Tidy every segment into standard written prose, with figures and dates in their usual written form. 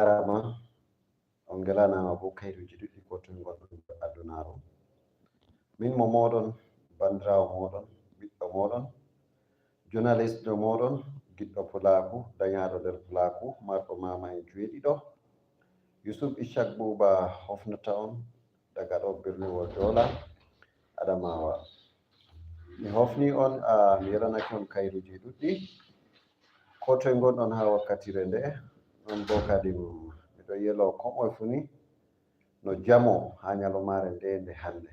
Arama on gelanama bo kayruji ɗuɗɗi ko toye gonɗon nder adunaaru. Min mo moɗon bandirawo moɗon ɓiɗɗo moɗon journalist jo moɗon giɗɗo pulaku dañaɗo nder pulaku marɗo mama en joweɗiɗo Yusuf Ishak Buba hofnata on daga ɗo birniwol Yola Adamawa. Mi hofni on mi yelanake on kayruji ɗuɗɗi ko toye gonɗon ha wakkatire nde non bo kadi miɗo yelo komoye fu ni no jamo ha nyalomare nde hande.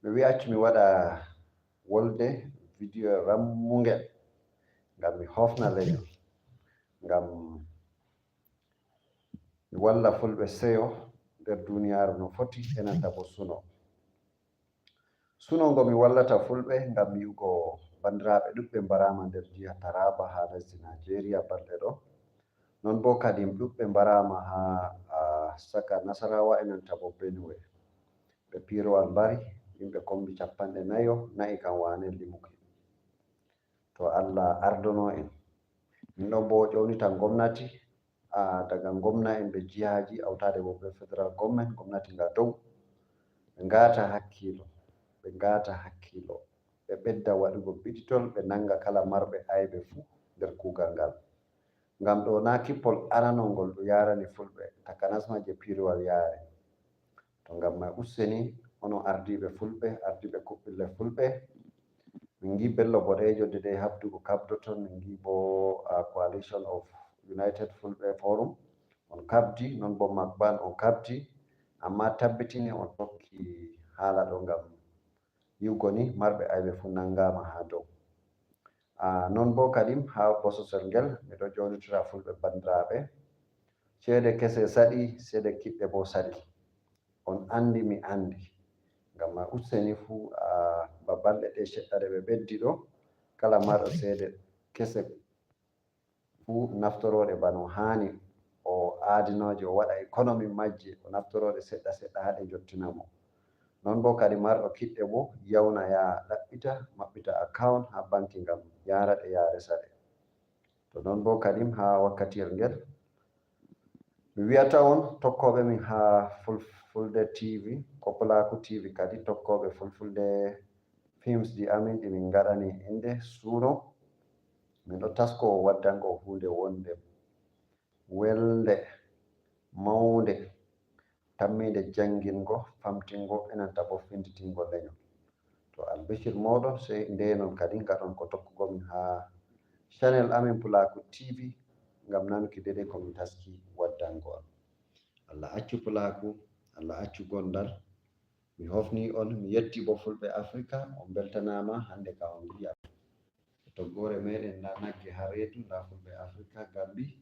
Mi wi accu mi waɗa wolde video rammungel ngam mi hofna leñol ngam mi walla fulɓe seyo nder duniyaru no foti enanta bo suno ngo mi wallata fulɓe ngam mi yugo bandiraɓe ɗuɓɓe mbarama nder jiha Taraba ha lesdi Nigeria balɗe ɗo non bo kadi ɗuɓɓe mbarama ha saka Nasarawa enanta bo Benue ɓe pirowal mbari yimɓe kombi 40 nayi kam wane limuki. To Allah ardono en min ɗon bo ƴewnita gomnati daga gomna en ɓe jihaji awtade bo be federal government gomnati nga dow ɓe ngata hakkilo ɓe ɓedda waɗugo biditol ɓe nanga kala marɓe aibe fu nder kugal ngal ngam ɗo na kippol aranol ngol ɗo yarani fulɓe takanasma je pirowal yare to ngam mai useni onon ardiɓe fulɓe ardiɓe kuɓɓille fulɓe min gi bello boɗejo de habdugo kabdoton min gi bo coalition of united fulɓe forum on kabdi non bo magban on kabdi amma tabbitini on tokki hala ɗo ngam yi'ugo ni marɓe aibe fu nangama ha dow non bo kadim ha bososel ngel miɗo ƴonitira fulɓe bandiraɓe ceede kese saɗi seede kiɓɓe bo saɗi on andi mi andi ngam ma useni fu ba balɗe ɗe seɗɗa ɗe ɓe ɓeddi ɗo kala marɗo seede kese fu naftoroɗe bano hani o aadinoje o waɗa economy majje o naftoroɗe seɗɗa seɗɗa haɗe jottinamo non bo kadi marɗo kiɗɗe bo yawna ya ɗaɓɓita maɓɓita account ha banki ngam yara ɗe ya resaɗe to non bo kadim ha wakkatiyel ngel mi wiyata on tokkoɓe min ha fulfulde TV ko Pulaku TV kadi tokkoɓe fulfulde films ji amin ɗi min gaɗani inde suno min ɗo tasko waddango hunde wonde welde maunde tamminde jangingo famtingo enanta bo finditingo leñol to albishir moɗon sei ndenon kadi gaɗon ko tokkugo min ha channel amin Pulaku TV ngam nanuki dede ko min taski waddango on. Allah accu Pulaku, Allah accu gondal. Mi hofni on mi yetti bo fulɓe Africa on beltanama hande ka on wi'a toggore meɗen nda nagge ha reedu nda fulɓe Africa Gambi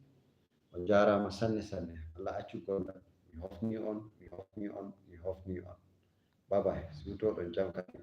on jarama sanne sanne. Allah accu gondal. Mi hofni on. Bye bye. Siwtoɗon jam kadi.